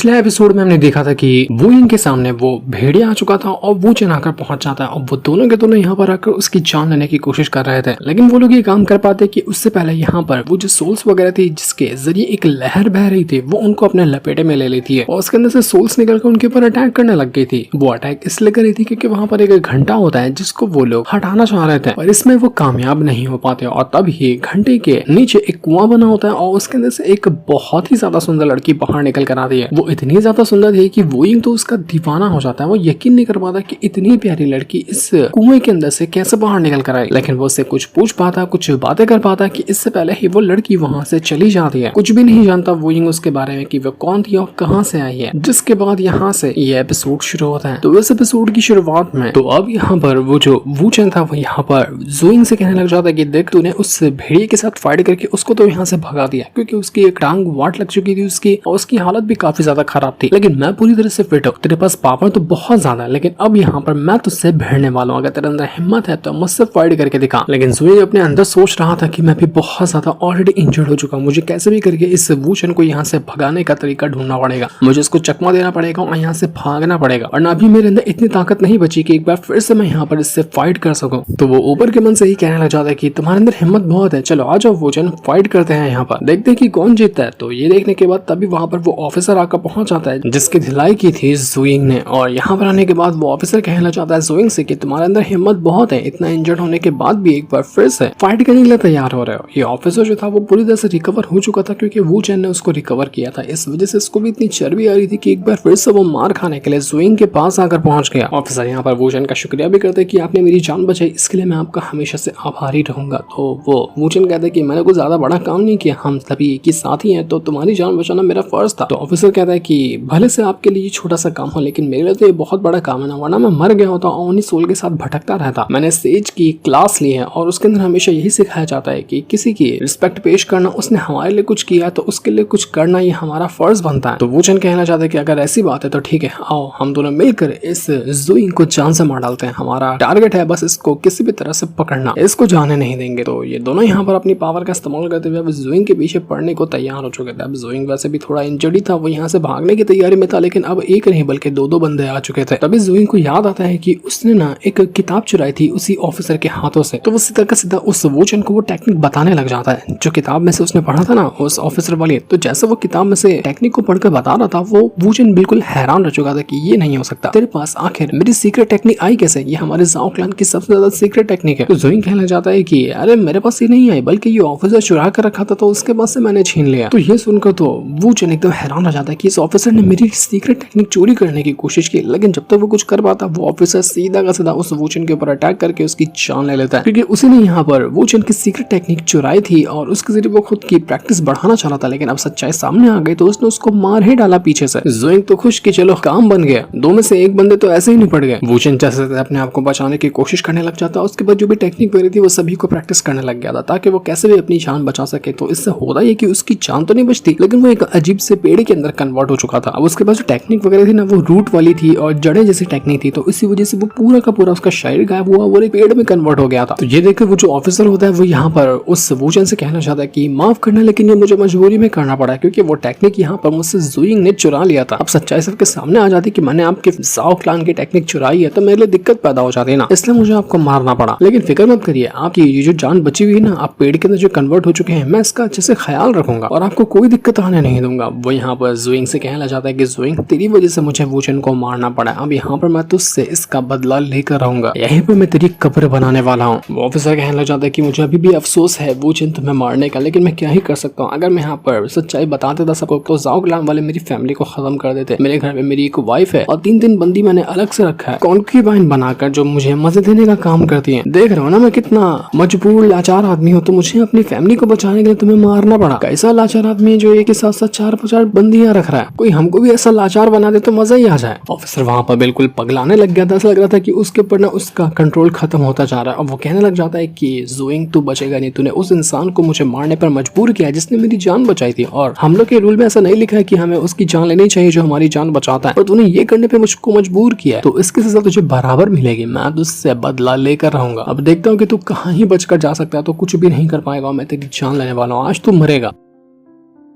पिछले एपिसोड में हमने देखा था कि वो इनके सामने वो भेड़िया आ चुका था और वो चेन आकर पहुंच जाता है और वो दोनों के दोनों यहाँ पर आकर उसकी जान लेने की कोशिश कर रहे थे। लेकिन वो लोग ये काम कर पाते कि उससे पहले यहाँ पर वो जो सोल्स वगैरह थी जिसके जरिए एक लहर बह रही थी वो उनको अपने लपेटे में ले लेती है और उसके अंदर से सोल्स निकलकर उनके ऊपर अटैक करने लग गई थी। वो अटैक इसलिए कर रही थी क्योंकि वहां पर एक घंटा होता है जिसको वो लोग हटाना चाह रहे थे और इसमें वो कामयाब नहीं हो पाते और तब ही घंटे के नीचे एक कुआं बना होता है और उसके अंदर से एक बहुत ही ज्यादा सुंदर लड़की बाहर निकल कर आती है। वो इतनी ज्यादा सुंदर थी कि वो तो उसका दीवाना हो जाता है। वो यकीन नहीं कर पाता कि इतनी प्यारी लड़की इस कुएं के अंदर से कैसे बाहर निकल कर आई। लेकिन वो उससे कुछ पूछ पाता, कुछ बातें कर पाता कि इससे पहले ही वो लड़की वहां से चली जाती है। कुछ भी नहीं जानता वो उसके बारे में कि वो कौन थी और कहां से आई है। जिसके बाद यहाँ से ये एपिसोड शुरू होता है। तो इस एपिसोड की शुरुआत में तो अब यहाँ पर वो जो वूचन था वो यहाँ पर ज़ोइंग से कहने लग जाता है कि देख तूने उस भेड़िए के साथ फाइट करके उसको तो यहाँ से भगा दिया क्योंकि उसकी एक टांग वाट लग चुकी थी उसकी और उसकी हालत भी काफी ज्यादा खराब थी। लेकिन मैं पूरी तरह से फिट हूँ, तेरे पास पावर तो बहुत ज्यादा है, लेकिन अब यहाँ पर मैं तुझसे भिड़ने वाला हूँ। अगर तेरे अंदर हिम्मत है तो मुझसे फाइट करके दिखा। लेकिन ज़ोइंग अपने अंदर सोच रहा था कि मैं भी बहुत ज्यादा ऑलरेडी इंजर्ड हो चुका हूँ, मुझे कैसे भी करके इस वूचन को यहाँ से भगाने का तरीका ढूंढना पड़ेगा। मुझे इसको चकमा देना पड़ेगा और यहाँ से भागना पड़ेगा और अभी मेरे अंदर इतनी ताकत नहीं बची कि एक बार फिर से मैं यहाँ पर इससे फाइट कर सकूं। तो वो ऊपर के मन से ही कहने लग जाता है कि तुम्हारे अंदर हिम्मत बहुत है, चलो आ जाओ वूचन, फाइट करते हैं यहाँ पर, देखते हैं कि कौन जीतता है। तो ये देखने के बाद तभी वहां पर वो ऑफिसर आकर पहुंच जाता है जिसकी ढिलाई की थी ज़ोइंग ने। और यहाँ पर आने के बाद वो ऑफिसर कहने लग जाता है ज़ोइंग से कि तुम्हारे अंदर हिम्मत बहुत है, इतना इंजर्ड होने के बाद भी एक बार फिर से फाइट करने के लिए तैयार हो रहे हो। ये ऑफिसर जो था वो पूरी तरह से रिकवर हो चुका था क्योंकि वूचन ने उसको रिकवर किया था। इस वजह से उसको भी इतनी चर्बी आ रही थी कि एक बार फिर से वो मार खाने के लिए ज़ोइंग के पास आकर पहुंच गया। ऑफिसर यहाँ पर वूचन का शुक्रिया भी करते कि आपने मेरी जान बचाई, इसके लिए मैं आपका हमेशा से आभारी रहूंगा। तो वो वूचन कहते कि मैंने कुछ ज्यादा बड़ा काम नहीं किया, हम सभी एक ही साथी हैं, तो तुम्हारी जान बचाना मेरा फर्ज था। तो ऑफिसर कहता है कि भले से आपके लिए छोटा सा काम हो लेकिन मेरे लिए तो ये बहुत बड़ा काम है ना, वरना मैं मर गया होता और उन्हीं सोल के साथ भटकता रहता। मैंने सेज की क्लास ली है और उसके अंदर हमेशा यही सिखाया जाता है कि किसी की रिस्पेक्ट पेश करना, उसने हमारे लिए कुछ किया तो उसके लिए कुछ करना ये हमारा फर्ज बनता है। तो वूचन कहना चाहता है कि अगर ऐसी बात है तो ठीक है, आओ हम दोनों मिलकर इस ज़ोइंग को जान से मार डालते हैं। हमारा टारगेट है बस इसको किसी भी तरह से पकड़ना, इसको जाने नहीं देंगे। तो ये दोनों यहाँ पर अपनी पावर का इस्तेमाल करते हुए अब ज़ोइंग के पीछे पड़ने को तैयार हो चुके थे। अब ज़ोइंग वैसे भी थोड़ा इंजर्ड था, वो यहाँ से भागने की तैयारी में था, लेकिन अब एक नहीं बल्कि दो बंदे आ चुके थे। तभी ज़ोइंग को याद आता है कि उसने ना एक किताब चुराई थी उसी ऑफिसर के हाथों से। तो वो सीधा का सीधा उस वूचन को वो टेक्निक बताने लग जाता है जो किताब में से उसने पढ़ा था ना उस ऑफिसर वाली। तो जैसे वो किताब में से टेक्निक को पढ़कर बता रहा था वो वूचन बिल्कुल हैरान रह चुका था कि ये नहीं हो सकता, तेरे पास आखिर मेरी सीक्रेट टेक्निक आई कैसे, ये हमारे ज़ाओ क्लैन की सबसे ज्यादा सीक्रेट टेक्निक है। तो ज़ोइंग कहने जाता है कि अरे मेरे पास ये नहीं आई बल्कि ये ऑफिसर चुरा कर रखा था तो उसके पास से मैंने छीन लिया। तो ये सुनकर तो वूचन एकदम हैरान रह जाता है कि इस ऑफिसर ने मेरी सीक्रेट टेक्निक चोरी करने की कोशिश की। लेकिन जब तक वो कुछ कर पाता वो ऑफिसर सीधा का सीधा उस वूचन के ऊपर अटैक करके उसकी जान ले लेता है क्योंकि उसने यहाँ पर वूचन की सीक्रेट टेक्निक चुराई थी और उसके जरिए वो खुद की प्रैक्टिस बढ़ाना चाह रहा था। लेकिन अब सच्चाई सामने आ गई तो उसने उसको मार ही डाला पीछे से। ज़ोइंग तो खुश कि चलो काम बन गया, दो में से एक बंदे तो ऐसे ही निपट गए। वूचन जैसे अपने आप को बचाने की कोशिश करने लग जाता। उसके बाद जो भी टेक्निक वगैरह थी वो सभी को प्रैक्टिस करने लग गया था ताकि वो कैसे भी अपनी जान बचा सके। तो इससे होता है कि उसकी जान तो नहीं बचती लेकिन वो एक अजीब से पेड़ के अंदर कन्वर्ट हो चुका था। अब उसके पास जो टेक्निक वगैरह थी ना वो रूट वाली थी और जड़े जैसी टेक्निक थी, तो इसी वजह से वो पूरा का पूरा उसका शरीर गायब हुआ, वो एक पेड़ में कन्वर्ट हो गया था। तो ये देखकर वो जो ऑफिसर होता है वो यहाँ पर उस वूचन से कहना चाहता है कि माफ करना लेकिन ये मुझे मजबूरी में करना पड़ा क्योंकि वो टेक्निक यहाँ पर मुझसे ज़ोइंग ने चुरा लिया था। अब सच्चाई सबके सामने आ जाती कि मैंने आपके ज़ाओ क्लैन की टेक्निक चुराई है तो मेरे लिए दिक्कत पैदा हो जाती है ना, इसलिए मुझे आपको मारना पड़ा। लेकिन फिक्र मत करिए, आपकी ये जो जान बची हुई है ना, आप पेड़ के अंदर जो कन्वर्ट हो चुके हैं, मैं इसका अच्छे से ख्याल रखूंगा और आपको कोई दिक्कत आने नहीं दूंगा। वो यहाँ पर ज़ोइंग से कहना चाहता है कि ज़ोइंग तेरी वजह से मुझे वूचन को मारना पड़ा, अब यहाँ पर मैं तुझसे इसका बदला लेकर रहूंगा, यहीं पर मैं तेरी कब्र बनाने वाला हूँ। वो ऑफिसर कहने लग जाता है कि मुझे अभी भी अफसोस है वूचन तुम्हें मारने का, लेकिन मैं क्या ही कर सकता हूँ। अगर मैं यहाँ पर सच्चाई बता देता सबको तो ज़ाओ क्लैन वाले मेरी फैमिली को खत्म कर देते। मेरे घर में मेरी एक वाइफ है और 3 बंदी मैंने अलग से रखा है कॉन्क्यूबाइन बनाकर जो मुझे मजे देने का काम करती है। देख रहे हो ना मैं कितना मजबूर लाचार आदमी हूँ, तो मुझे अपनी फैमिली को बचाने के लिए तुम्हें मारना पड़ा। कैसा लाचार आदमी है जो एक के साथ साथ 4-5 बंदियां रख रहा है, कोई हमको भी ऐसा लाचार बना दे तो मजा ही आ जाए। ऑफिसर वहां पर बिल्कुल पगलाने लग गया था, ऐसा लग रहा था कि उसके ऊपर ना उसका कंट्रोल खत्म होता जा रहा है। और वो कहने लग जाता है कि ज़ोइंग तू बचेगा नहीं, तूने उस इंसान को मुझे मारने पर मजबूर किया जिसने मेरी जान बचाई थी और हम लोग के रूल में ऐसा नहीं लिखा है कि हमें उसकी जान लेनी चाहिए जो हमारी जान बचाता है, और तूने ये करने पे मुझको मजबूर किया तो इसकी सजा तुझे बराबर मिलेगी, मैं तुझसे बदला लेकर रहूंगा। अब देखता हूँ कि तू कहाँ ही बचकर जा सकता है, तो कुछ भी नहीं कर पाएगा, मैं तेरी जान लेने वाला हूँ, आज तू मरेगा।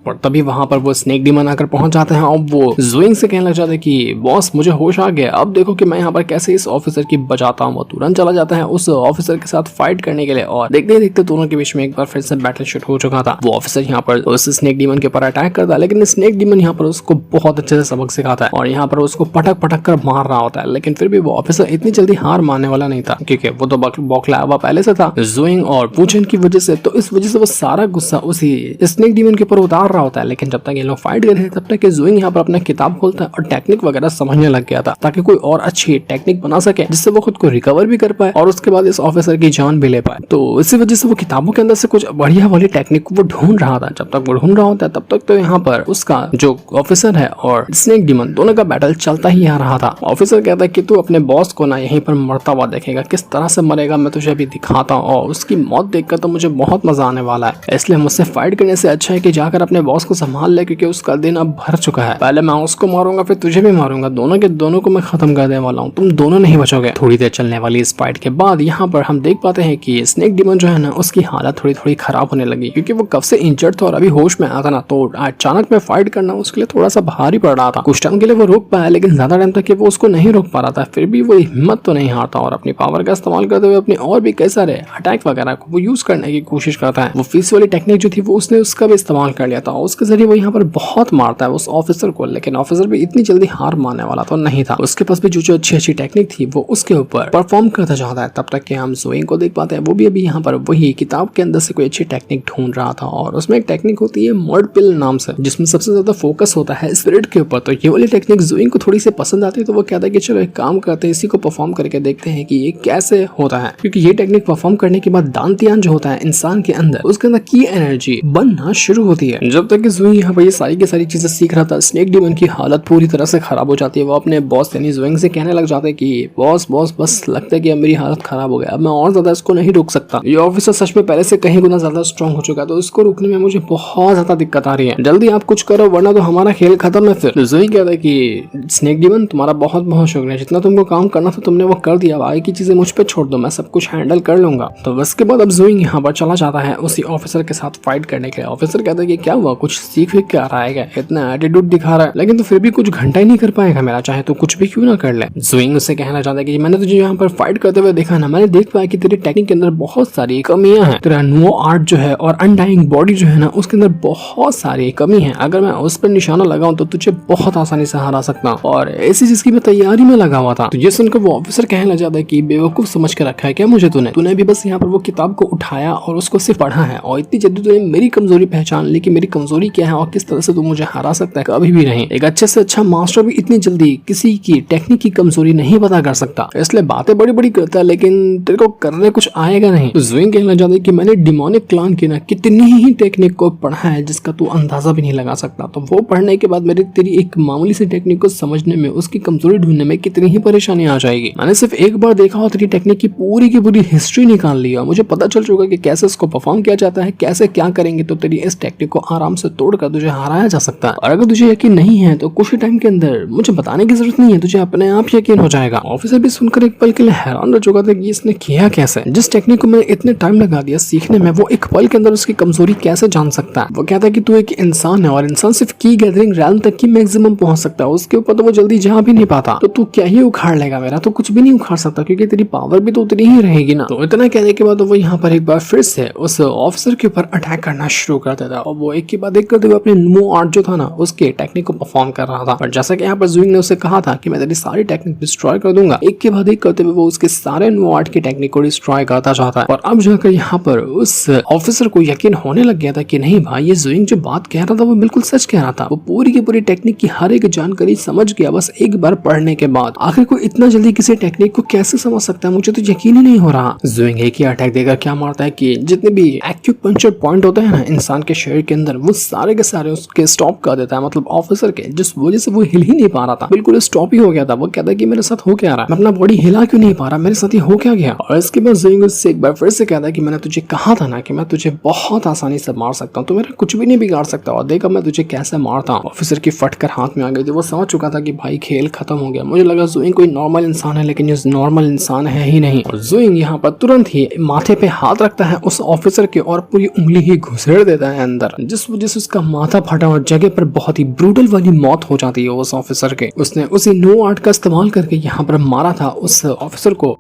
और तभी वहां पर वो स्नेक डीमन आकर पहुंच जाते हैं और वो जुइंग से कहने लग जाते हैं कि बॉस मुझे होश आ गया, अब देखो कि मैं यहाँ पर कैसे इस ऑफिसर की बचाता हूँ। वो तुरंत चला जाता है उस ऑफिसर के साथ फाइट करने के लिए और देखते ही देखते दोनों के बीच में एक बार फिर से बैटल शुरू हो चुका था। वो ऑफिसर यहाँ पर उस स्नेक डीमन के ऊपर अटैक करता है, लेकिन स्नेक डीमन यहाँ पर उसको बहुत अच्छे से सबक सिखाता है और यहाँ पर उसको पटक पटक कर मार रहा होता है। लेकिन फिर भी वो ऑफिसर इतनी जल्दी हार मानने वाला नहीं था, क्योंकि वो तो बौखलाया हुआ पहले से था जुइंग और वूचेन की वजह से। तो इस वजह से वो सारा गुस्सा उसी स्नेक डीमन के ऊपर उतार रहा होता है। लेकिन जब तक ये लोग फाइट कर रहे थे तब तक जुइंग यहाँ पर अपना किताब खोलता है और टेक्निक वगैरह समझने लग गया था, ताकि कोई और अच्छी टेक्निक बना सके जिससे वो खुद को रिकवर भी कर पाए और उसके बाद इस ऑफिसर की जान भी ले पाए। तो इसी वजह से वो किताबों के अंदर से कुछ बढ़िया वाली टेक्निक वो ढूंढ रहा था। जब तक वो ढूंढ रहा होता है तब तक तो यहाँ पर उसका जो ऑफिसर है और स्नेक डीमन दोनों का बैटल चलता ही आ रहा था। ऑफिसर कहता है कि तू अपने बॉस को ना यहीं पर मरता हुआ देखेगा, किस तरह से मरेगा मैं तुझे अभी दिखाता हूँ और उसकी मौत देखकर तो मुझे बहुत मजा आने वाला है, इसलिए मुझसे फाइट करने से अच्छा है कि जाकर अपने बॉस को संभाल ले, क्योंकि उसका दिन अब भर चुका है। पहले मैं उसको मारूंगा फिर तुझे भी मारूंगा, दोनों के दोनों को मैं खत्म कर देने वाला हूँ, तुम दोनों नहीं बचोगे। थोड़ी देर चलने वाली इस फाइट के बाद यहाँ पर हम देख पाते हैं कि स्नेक डीमन जो है ना उसकी हालत थोड़ी थोड़ी खराब होने लगी, क्योंकि वो कब से इंजर्ड था और अभी होश में आया था ना, तो अचानक में फाइट करना उसके लिए थोड़ा सा भारी पड़ रहा था। कुछ टाइम के लिए वो रोक पाया, लेकिन ज्यादा टाइम तक वो उसको नहीं रोक पा रहा था। फिर भी वो हिम्मत तो नहीं हारता और अपनी पावर का इस्तेमाल करते हुए अपनी और भी कई सारे अटैक वगैरह को वो यूज करने की कोशिश करता है। वो फिश वाली टेक्निक जो थी वो उसने उसका भी इस्तेमाल कर लिया था और उसके जरिए वो यहाँ पर बहुत मारता है उस ऑफिसर को, लेकिन ऑफिसर भी इतनी जल्दी हार मानने वाला तो नहीं था। उसके पास भी जो अच्छी अच्छी टेक्निक थी वो उसके ऊपर परफॉर्म करता चाहता है। तब तक कि हम जुइंग को देख पाते हैं, वो भी अभी यहाँ पर वही किताब के अंदर से कोई अच्छी टेक्निक ढूंढ रहा था और उसमें एक टेक्निक होती है मर्ड पिल नाम से, जिसमें सबसे ज्यादा फोकस होता है स्पिरिट के ऊपर। तो ये वाली टेक्निक जुइंग को थोड़ी सी पसंद आती है, तो वो कहता है कि चलो एक काम करते हैं, इसी को परफॉर्म करके देखते हैं कि ये कैसे होता है, क्योंकि ये टेक्निक परफॉर्म करने के बाद दांतियान जो होता है इंसान के अंदर, उसके अंदर की एनर्जी बनना शुरू होती है। जब तक कि जुइंग यहाँ पर ये सारी की सारी चीजें सीख रहा था, स्नेक डीमन की हालत पूरी तरह से खराब हो जाती है। वो अपने बॉस यानी जुइंग से कहने लग जाते हैं कि बॉस बस लगता है कि अब मेरी हालत खराब हो गया, अब मैं और ज्यादा इसको नहीं रोक सकता। ये ऑफिसर सच में पहले से कहीं गुना ज्यादा स्ट्रॉन्ग हो चुका है, तो इसको रोकने में मुझे बहुत ज्यादा दिक्कत आ रही है, जल्दी आप कुछ करो वरना तो हमारा खेल खत्म है। फिर जुइंग कहता है कि स्नेक डीमन तुम्हारा बहुत बहुत शुक्रिया, जितना तुमको काम करना था तुमने वो कर दिया, आगे की चीजें मुझ पे छोड़ दो, मैं सब कुछ हैंडल कर लूंगा। तो उसके बाद अब जुइंग यहाँ पर चला जाता है उसी ऑफिसर के साथ फाइट करने के लिए। ऑफिसर कहता है कि क्या हुआ, कुछ सीख के आ रहा है क्या, इतना एटीट्यूड दिखा रहा है, लेकिन तो फिर भी कुछ घंटा ही नहीं कर पाएगा मेरा, चाहे तो कुछ भी क्यों ना कर ले। जुइंग उससे कहना चाहता है कि मैंने तुझे यहाँ पर फाइट करते हुए देखा ना, मैंने देख पाया कि तेरी टेक्निक के अंदर बहुत सारी कमियां हैं, तेरा नो आर्ट जो है और अनडाइंग बॉडी जो है ना उसके अंदर बहुत सारी कमी है, अगर मैं उस पर निशाना लगाऊं तो तुझे बहुत आसानी से हरा सकता हूं, और ऐसी चीज की मैं तैयारी में लगा हुआ था। तो ये सुनकर वो ऑफिसर कहने लग जाता है कि बेवकूफ समझ के रखा है क्या मुझे तूने भी बस यहाँ पर वो किताब को उठाया और उसको सिर्फ पढ़ा है, और इतनी जल्दी तूने मेरी कमजोरी पहचान ली कि मेरी कमजोरी क्या है और किस तरह से तू मुझे हरा सकता है, कभी भी नहीं। एक अच्छे से अच्छा मास्टर भी इतनी जल्दी किसी की टेक्निक की कमजोरी नहीं पता कर सकता, इसलिए बातें बड़ी बड़ी करता है लेकिन तेरे को करने कुछ आएगा नहीं। तो जुइंग कहने लग जाता है कि मैंने डिमोनिक क्लान की ना कितनी ही टेक्निक को पढ़ा है जिसका तू अंदाजा भी नहीं लगा सकता, तो वो पढ़ने के बाद मेरी तेरी एक मामूली सी टेक्निक को समझने में, उसकी कमजोरी ढूंढने में कितनी ही परेशानी आ जाएगी। मैंने सिर्फ एक बार देखा और तेरी टेक्निक की पूरी हिस्ट्री निकाल ली और मुझे पता चल चुका कि कैसे इसको परफॉर्म किया जाता है, कैसे क्या करेंगे तो तेरी इस टेक्निक को आराम से तोड़कर तुझे हराया जा सकता है। और अगर तुझे यकीन नहीं है तो कुछ ही टाइम के अंदर मुझे बताने की जरूरत नहीं है, तुझे अपने आप यकीन हो जाएगा। ऑफिसर भी सुनकर एक पल के लिए हैरान रह चुका था कि इसने किया कैसे, जिस टेक्निक को मैंने इतने टाइम लगा दिया सीखने में, वो एक पल के अंदर उसकी कमजोरी कैसे जान सकता है। वो कहता है कि तू एक इंसान है और इंसान सिर्फ की गैदरिंग रैम तक की मैक्सिमम पहुंच सकता है, उसके ऊपर तो वो जल्दी जा भी नहीं पाता, तो तू क्या ही उखाड़ लेगा मेरा, तो कुछ भी नहीं उखाड़ सकता क्योंकि तेरी पावर भी तो उतनी ही रहेगी ना। तो इतना कहने के बाद वो यहाँ पर एक बार फिर से उस ऑफिसर के ऊपर अटैक करना शुरू कर देता और वो एक के बाद एक करते हुए अपने नो आर्ट जो था ना उसके टेक्निक को परफॉर्म कर रहा था। और जैसा कि यहाँ पर जुइंग ने उसे कहा था कि मैं तेरी सारी टेक्निक डिस्ट्रॉय कर दूंगा, एक के बाद एक करते हुए वो उसके सारे नो आर्ट की टेक्निक को डिस्ट्रॉय करता चाहता है। और अब जाकर यहाँ पर उस ऑफिसर को यकीन होने लग गया था कि नहीं भाई, ये जुइंग जो बात कह रहा था वो बिल्कुल सच कह रहा था। वो पूरी की पूरी टेक्निक की हर एक जानकारी समझ गया बस एक बार पढ़ने के बाद। आखिर कोई इतना जल्दी किसी टेक्निक को कैसे समझ सकता है, मुझे तो यकीन ही नहीं हो रहा। जुइंग एक ही अटैक देकर क्या मारता है कि जितने भी एक्यूपंक्चर पॉइंट होते हैं ना इंसान के शरीर के अंदर, वो सारे के सारे उसके स्टॉप कर देता है, मतलब ऑफिसर के, जिस वजह से वो हिल ही नहीं पा रहा था, बिल्कुल स्टॉप ही हो गया था। वो कहता है कि मेरे साथ हो क्या रहा है, मैं अपना बॉडी हिला क्यों नहीं पा रहा, मेरे साथ ही हो क्या गया। और इसके बाद जुइंग उससे एक बार फिर से कहता है कि मैंने तुझे कहा था ना कि मैं तुझे बहुत आसानी से मार सकता हूँ, तो मेरा कुछ भी नहीं बिगाड़ सकता, और देखा मैं तुझे कैसे मारता हूँ। ऑफिसर की फटकर हाथ में आ गई थी, वो समझ चुका था कि भाई खेल खत्म हो गया। मुझे लगा जुइंग कोई नॉर्मल इंसान है, लेकिन ये नॉर्मल इंसान है ही नहीं। और जुइंग यहाँ पर तुरंत ही माथे पे हाथ रखता है उस ऑफिसर के और पूरी उंगली ही घुसेड़ देता है अंदर, जिस वजह से उसका माथा फटा और जगह पर बहुत ही ब्रूटल वाली मौत हो जाती है उस ऑफिसर के। उसने उसी नो आर्ट का इस्तेमाल करके यहाँ पर मारा था उस ऑफिसर को।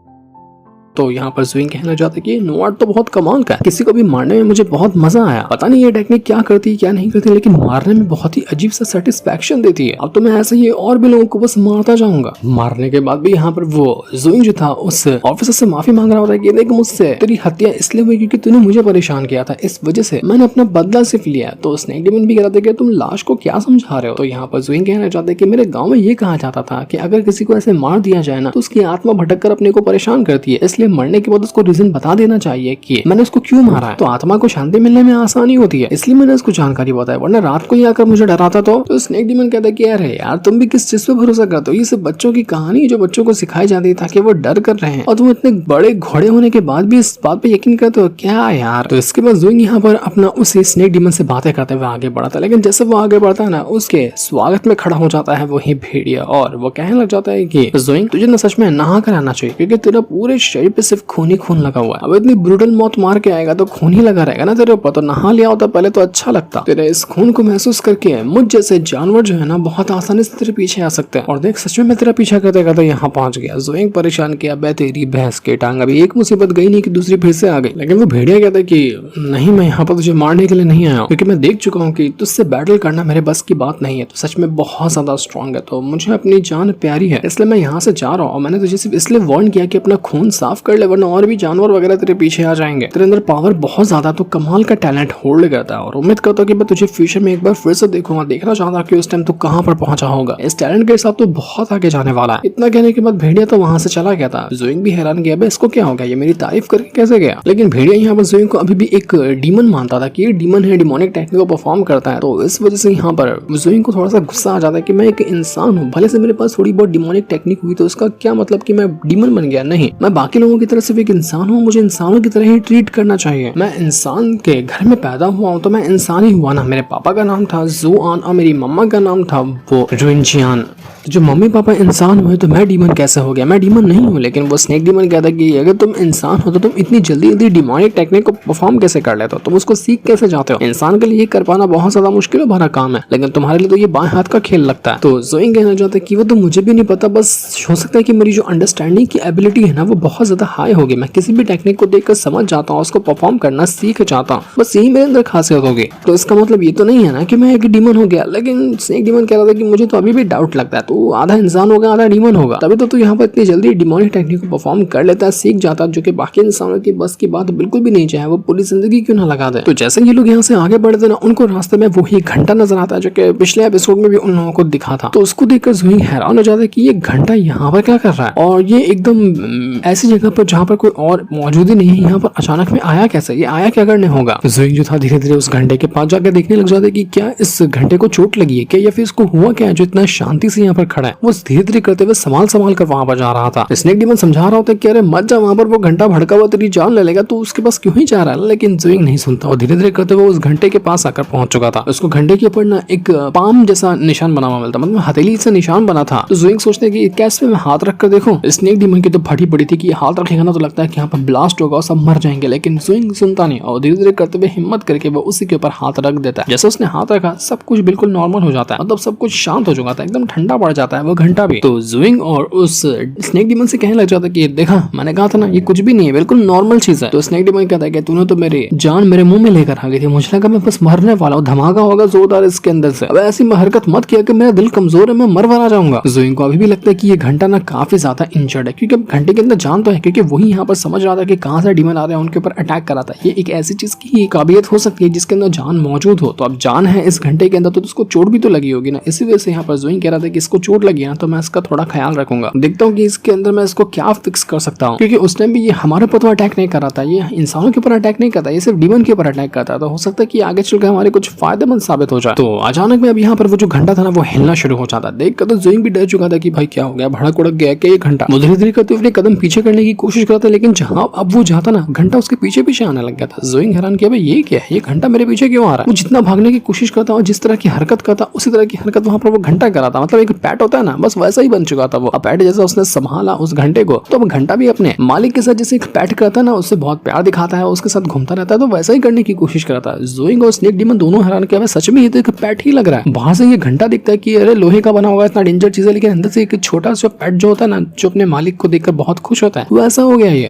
तो यहाँ पर स्विंग कहना चाहता है कि नो आर्ट तो बहुत कमाल का है, किसी को भी मारने में मुझे बहुत मजा आया। पता नहीं ये टेक्निक क्या करती है क्या नहीं करती, लेकिन मारने में बहुत ही अजीब सा सेटिस्फेक्शन देती है। अब तो मैं ऐसे ही और भी लोगों को बस मारता जाऊंगा। मारने के बाद भी यहाँ पर वो स्विंग जो था उस ऑफिसर से माफी मांग रहा होता है कि देख मुझसे तेरी हत्या इसलिए हुई क्योंकि तूने मुझे परेशान किया था, इस वजह से मैंने अपना बदला सिर्फ लिया। तो स्नेक डेमन भी कहता है कि तुम लाश को क्या समझा रहे हो। तो यहाँ पर स्विंग कहना चाहते हैं कि मेरे गाँव में ये कहा जाता था कि अगर किसी को ऐसे मार दिया जाए ना तो उसकी आत्मा भटक कर अपने को परेशान करती है, इसलिए मरने के बाद उसको रीजन बता देना चाहिए कि मैंने उसको क्यों मारा है। तो आत्मा को शांति मिलने में आसानी होती है, इसलिए मैंने उसको जानकारी बताई, वरना रात को ही आकर मुझे डराता। तो स्नेक डीमन कहता है कि अरे यार तुम भी किस चीज पे भरोसा करते हो, ये सब बच्चों की कहानी जो बच्चों को सिखाई जाती है ताकि वो डर कर रहे हैं, और तुम इतने बड़े घोड़े होने के बाद भी इस बात पे यकीन करते हो क्या यार। तो इसके बाद ज़ोइंग यहाँ पर अपना उसी स्नेक डीमन से बातें करते हुए आगे बढ़ता है, लेकिन जैसे वो आगे बढ़ता है ना उसके स्वागत में खड़ा हो जाता है वही भेड़िया, और वो कहने लग जाता है कि ज़ोइंग तुझे ना सच में नहा कर आना चाहिए क्योंकि तेरा पूरे शरीर पे सिर्फ खून ही खून लगा हुआ है। अब इतनी ब्रूटल मौत मार के आएगा तो खून ही लगा रहेगा ना तेरे ऊपर, तो नहा लिया होता पहले तो अच्छा लगता। तेरे इस खून को महसूस करके मुझ जैसे जानवर जो है ना बहुत आसानी से तेरे पीछे आ सकते हैं। और देख सच में मैं तेरा पीछा करते करते यहाँ पहुंच गया। ज़ोइंग परेशान किया, बे तेरी भैंस के टांग, अभी एक मुसीबत गई नहीं कि दूसरी फिर से आ गई। लेकिन वो भेड़िया कहता है कि नहीं मैं यहाँ पर तुझे मारने के लिए नहीं आया हूँ, क्योंकि मैं देख चुका हूँ कि तुझसे बैटल करना मेरे बस की बात नहीं है, तो सच में बहुत ज्यादा स्ट्रांग है, तो मुझे अपनी जान प्यारी है, इसलिए मैं यहाँ से जा रहा हूँ। और मैंने तुझे सिर्फ इसलिए वार्न किया कि अपना खून साफ कर ले, वरना और भी जानवर वगैरह तेरे पीछे आ जाएंगे। तेरे अंदर पावर बहुत ज्यादा, तो कमाल का टैलेंट होल्ड करता है, और उम्मीद करता हूँ कि मैं तुझे फ्यूचर में एक बार फिर से देखूंगा। देखना चाहता कि उस टाइम तू कहाँ पर पहुंचा होगा, इस टैलेंट के साथ तो बहुत आगे जाने वाला है। इतना कहने के बाद भेड़िया तो वहां से चला गया था। ज़ोइंग भी हैरान गया, इसको क्या हो गया, ये मेरी तारीफ करके कैसे गया। लेकिन भेड़िया यहाँ पर ज़ोइंग को अभी भी एक डीमन मानता था कि ये डीमन है, डिमोनिक टेक्निक को परफॉर्म करता है। तो इस वजह से यहाँ पर ज़ोइंग को थोड़ा सा गुस्सा आ जाता है कि मैं एक इंसान हूँ, भले से मेरे पास थोड़ी बहुत डिमोनिक टेक्निक हुई तो उसका क्या मतलब कि मैं डीमन बन गया। नहीं, मैं बाकी लोगों की तरह सिर्फ एक इंसान हूँ, मुझे इंसानों की तरह ही ट्रीट करना चाहिए। मैं इंसान के घर में पैदा हुआ हूँ तो मैं इंसान ही हुआ ना। मेरे पापा का नाम था ज़ुआन और मेरी मम्मा का नाम था वो जुइनचियान। जो मम्मी पापा इंसान हुए तो मैं डीमन कैसे हो गया, मैं डीमन नहीं हूँ। लेकिन वो स्नेक डीमन कहता है कि अगर तुम इंसान हो तो तुम इतनी जल्दी जल्दी डिमोनिक टेक्निक को परफॉर्म कैसे कर लेते हो, तुम उसको सीख कैसे जाते हो। इंसान के लिए ये कर पाना बहुत ज्यादा मुश्किल भरा काम है, लेकिन तुम्हारे लिए तो ये बाएं हाथ का खेल लगता है। तो ज़ोइंग कहना चाहता है कि वो तो मुझे भी नहीं पता, बस हो सकता है कि मेरी जो अंडरस्टैंडिंग की एबिलिटी है ना वो बहुत ज्यादा हाई होगी। मैं किसी भी टेक्निक को देखकर समझ जाता हूँ, उसको परफॉर्म करना सीख जाता हूँ, बस यही मेरे अंदर खासियत होगी। तो इसका मतलब ये तो नहीं है ना कि मैं एक डीमन हो गया। लेकिन स्नेक डीमन कह रहा था कि मुझे तो अभी भी डाउट लगता है, तो आधा इंसान होगा आधा डीमन होगा, तभी तो तू यहाँ पर इतनी जल्दी डिमोनिक टेक्निक को परफॉर्म कर लेता है, सीख जाता है, जो कि बाकी इंसानों की बस की बात बिल्कुल भी नहीं, चाहे वो पूरी जिंदगी क्यों ना लगा दे। तो जैसे ये लोग यहाँ से आगे बढ़ते ना उनको रास्ते में वही घंटा नजर आता है जो कि पिछले एपिसोड में भी उन लोगों को दिखा था। तो उसको देखकर ज़ोइंग हैरान हो जाता है कि ये घंटा यहाँ पर क्या कर रहा है, और ये एकदम ऐसी जगह पर जहाँ पर कोई और मौजूद ही नहीं है, यहाँ पर अचानक में आया कैसे, ये आया क्या करने होगा। ज़ोइंग जो था धीरे धीरे उस घंटे के पास जाकर देखने लग जाता है कि क्या इस घंटे को चोट लगी है क्या, या फिर इसको हुआ क्या है जो इतना शांति से यहाँ पर खड़ा है। वो धीरे धीरे करते हुए संभाल कर वहां पर जा रहा था। स्नेक डीमन समझा रहा होता है कि अरे मत जा, वहां पर वो घंटा भड़का हुआ तेरी जान ले लेगा, तो उसके पास क्यों ही जा रहा है। लेकिन ज़ोइंग नहीं सुनता और धीरे धीरे करते हुए उस घंटे के पास आकर पहुंच चुका था। उसको घंटे के ऊपर ना एक पाम जैसा निशान बना हुआ मिलता, मतलब हथेली से निशान बना था। तो ज़ोइंग सोचते कि कैसे मैं हाथ रख कर देखूं। स्नेक डीमन की तो फटी पड़ी थी कि हाथ रखेगा ना तो लगता है कि यहाँ पर ब्लास्ट होगा और सब मर जाएंगे, लेकिन ज़ोइंग सुनता नहीं और धीरे धीरे करते हुए हिम्मत करके वो उसी के ऊपर हाथ रख देता है। जैसे उसने हाथ रखा सब कुछ बिल्कुल नॉर्मल हो जाता है, मतलब सब कुछ शांत हो चुका था, एकदम ठंडा पड़ जाता है वो घंटा भी। तो ज़ोइंग और उस स्नेक डीमन से कहने लग जाता है कि देखा मैंने कहा था ना ये कुछ भी नहीं है, बिल्कुल नॉर्मल चीज है। तो स्नेक डीमन कहता है कि तूने तो मेरी जान मेरे मुंह में लेकर आ गई थी, मुझे लगा मैं बस मरने वाला हूँ, धमाका होगा जोरदार इसके अंदर से। अब ऐसी हरकत मत किया कि मेरा दिल कमजोर है, मैं मर आ जाऊंगा। ज़ोइंग को अभी भी लगता है कि ये घंटा ना काफी ज्यादा इंजर्ड है, क्योंकि अब घंटे के अंदर जान तो है, क्योंकि वही यहाँ पर समझ रहा था कि कहाँ से डीमन आ रहे हैं उनके ऊपर अटैक करा था। ये एक ऐसी चीज की काबिलियत हो सकती है जिसके अंदर जान मौजूद हो। तो अब जान है इस घंटे के अंदर तो उसको चोट भी तो लगी होगी ना, इसी वजह से यहाँ पर ज़ोइंग कह रहा था कि इसको चोट लगी ना तो मैं इसका थोड़ा ख्याल रखूंगा, देखता हूँ कि इसके अंदर मैं इसको क्या फिक्स कर सकता हूँ। क्योंकि उस टाइम भी ये हमारे ऊपर तो अटैक नहीं कर रहा था, ये इंसानों के ऊपर अटैक नहीं करता, ये सिर्फ डीमन के ऊपर अटैक करता है। तो हो सकता है कि आगे चलकर हमारे कुछ फायदेमंद साबित हो जाए। तो अचानक में अब यहाँ पर वो जो घंटा था ना वो हिलना शुरू हो जाता। देख कर तो ज़ोइंग भी डर चुका था कि भाई क्या हो गया, भड़क उड़क गया क्या ये घंटा। वो धीरे धीरे करते अपने कदम पीछे करने की कोशिश करता, लेकिन जहाँ अब वो जाता ना घंटा उसके पीछे पीछे आने लग गया था। ज़ोइंग हैरान किया भाई ये क्या है, ये घंटा मेरे पीछे क्यों आ रहा है। वो जितना भागने की कोशिश करता और जिस तरह की हरकत करता उसी तरह की हरकत वहां पर वो घंटा कराता, मतलब एक पैट होता है ना, बस वैसा ही बन चुका था वो। पैट जैसा उसने संभाला उस घंटे को, तो अब घंटा भी अपने मालिक के साथ जैसे एक पैट करता है ना, उससे बहुत प्यार दिखाता है, उसके साथ घूमता रहता है, तो वैसा ही करने की कोशिश करता है। ज़ोइंग और स्नेक डीमन दोनों हैरान किया, सच में ये तो एक पैट ही लग रहा है। बाहर से ये घंटा दिखता है कि अरे लोहे का बना होगा, इतना डेंजर चीज है, लेकिन अंदर से एक छोटा सा पैट जो होता है ना, जो अपने मालिक को देखकर बहुत खुश होता है, वैसा हो गया ये।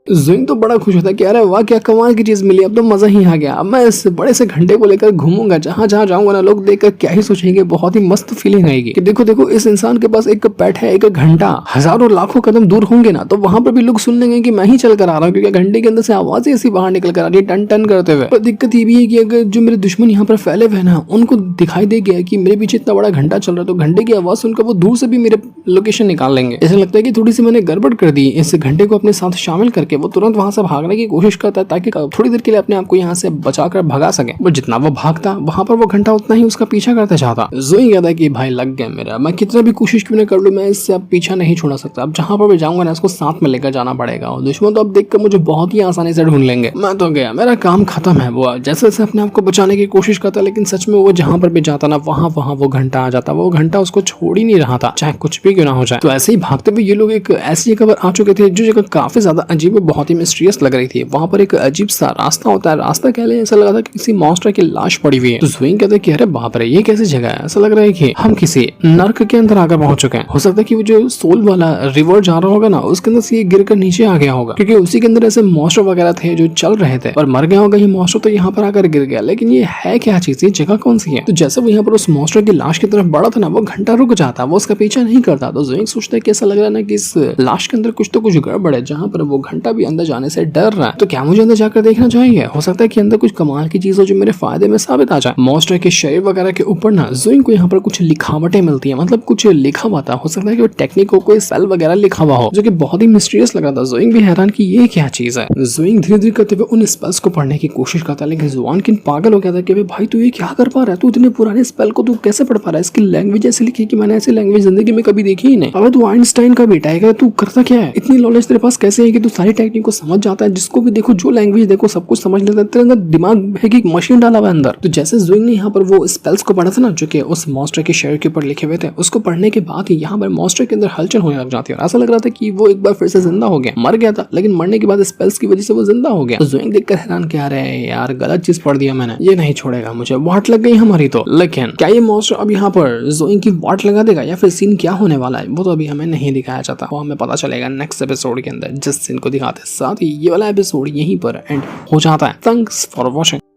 ज़ोइंग तो बड़ा खुश होता है कि अरे वाह क्या कमाल की चीज मिली, अब तो मजा ही आ गया। अब मैं इस बड़े से घंटे को लेकर घूमूंगा, जहां जहां जाऊंगा ना लोग देखकर क्या ही सोचेंगे, बहुत ही मस्त फीलिंग आएगी कि देखो देखो इस इंसान के पास एक पेट है, एक घंटा। हजारों लाखों कदम दूर होंगे ना तो वहां पर भी लोग सुन लेंगे कि मैं ही चल कर आ रहा हूँ, क्योंकि घंटे के अंदर से आवाज ऐसी बाहर निकल कर आ रही है टन टन करते हुए। पर दिक्कत ये भी है कि अगर जो मेरे दुश्मन यहाँ पर फैले हुए ना, उनको दिखाई दे गया कि मेरे पीछे इतना बड़ा घंटा चल रहा है, तो घंटे की आवाज सुनकर वो दूर से भी मेरे लोकेशन निकाल लेंगे। ऐसा लगता है कि थोड़ी सी मैंने गड़बड़ कर दी। इस घंटे को अपने साथ शामिल करके वो तुरंत वहां से भागने की कोशिश करता है, ताकि थोड़ी देर के लिए अपने आप को यहाँ से बचाकर भगा सके। वो जितना वो भागता वहां पर वो घंटा उतना ही उसका पीछा करता चाहता। ज़ोइंग कहता है कि भाई लग गया मेरा, मैं कितना भी कोशिश क्यों न कर लूं, मैं इससे अब पीछा नहीं छोड़ सकता। अब जहां पर भी जाऊंगा ना इसको साथ में लेकर जाना पड़ेगा, और दुश्मन तो अब देखकर मुझे बहुत ही आसानी से ढूंढ लेंगे। मैं तो गया, मेरा काम खत्म है। वो जैसे जैसे अपने आप को बचाने की कोशिश करता, लेकिन सच में वो जहां पर भी जाता ना वहां वो घंटा आ जाता। वो घंटा उसको छोड़ ही नहीं रहा था, चाहे कुछ भी क्यों ना हो जाए। तो ऐसे ही भागते हुए ये लोग एक ऐसी जगह पर आ चुके थे जो जगह काफी ज्यादा अजीब और बहुत ही मिस्टीरियस लग रही थी। वहां पर एक अजीब सा रास्ता होता है, रास्ता कह ले, ऐसा लगा था कि किसी मॉन्स्टर की लाश पड़ी हुई है। तो ज़ोइंग कहते हैं कि अरे बाप रे ये कैसी जगह है, ऐसा लग रहा है कि हम किसी नर्क के अंदर आकर पहुंच चुके हैं। हो सकता है कि वो जो सोल वाला रिवर जा रहा होगा ना, उसके अंदर से ये गिर कर नीचे आ गया होगा, क्योंकि उसी के अंदर ऐसे मॉन्स्टर वगैरह थे जो चल रहे थे, और मर गया होगा ये मॉन्स्टर, तो यहाँ पर आकर गिर गया। लेकिन ये है क्या चीज, ये जगह कौन सी है? तो जैसे वो यहाँ पर उस मॉन्स्टर की लाश की तरफ बढ़ा था ना, वो घंटा रुक जाता, वो उसका पीछा नहीं करता। तो ज़ोइंग सोचता है कि ऐसा लग रहा है ना कि इस लाश के अंदर कुछ तो कुछ गड़बड़ है, जहाँ पर वो घंटा भी अंदर जाने से डर रहा है। तो क्या मुझे अंदर जाकर देखना चाहिए? हो सकता है कि अंदर कुछ कमाल की चीज हो जो मेरे फायदे में साबित आ जाए। मॉन्स्टर के शरीर वगैरह के ऊपर ना ज़ोइंग को यहाँ पर कुछ लिखावटें मिलती है, मतलब कुछ लिखा हुआ था। हो सकता है कि वो टेक्निक हो, कोई स्पेल वगैरह लिखा हुआ हो, जो कि बहुत ही मिस्टीरियस लग रहा था। ज़ोइंग भी हैरान कि ये क्या चीज है। ज़ोइंग धीरे धीरे करते हुए उन स्पेल्स को पढ़ने की कोशिश करता, लेकिन ज़ुआनकिन पागल हो गया था कि भाई तू ये क्या कर पा रहा है, तू इतने पुराने स्पेल को तू कैसे पढ़ पा रहा है? इसकी लैंग्वेज ऐसी लिखी कि मैंने ऐसी लैंग्वेज जिंदगी में कभी देखी ही नहीं। अब तू आइंस्टाइन का बेटा है, तू करता क्या है? इतनी नॉलेज तेरे पास कैसे है कि तू सारी टेक्निक को समझ जाता है, जिसको भी देखो जो लैंग्वेज देखो सब कुछ समझ लेता है? तेरे अंदर दिमाग है कि मशीन डाला हुआ अंदर? तो जैसे ज़ोइंग ने यहाँ पर वो स्पेल्स को पढ़ा था ना, जो कि उस मॉन्स्टर के शरीर के ऊपर लिखे हुए थे, उसको पढ़ने के बाद ही यहाँ पर मॉन्स्टर के अंदर हलचल होने लग जाती है। ऐसा लग रहा था कि वो एक बार फिर से जिंदा हो गया, मर गया था, लेकिन मरने के बाद स्पेल्स की वजह से वो जिंदा हो गया। तो ज़ोइंग देखकर हैरान क्या रहे यार, गलत चीज पढ़ दिया मैंने, ये नहीं छोड़ेगा मुझे, वाट लग गई हमारी। तो लेकिन क्या ये मॉन्स्टर अब यहाँ पर ज़ोइंग की वाट लगा देगा, या फिर सीन क्या होने वाला है वो तो अभी हमें नहीं दिखाया जाता, वो हमें पता चलेगा नेक्स्ट एपिसोड के अंदर, जिस सीन को दिखाते। साथ ही ये वाला एपिसोड यहीं पर एंड हो जाता है। Thanks for watching.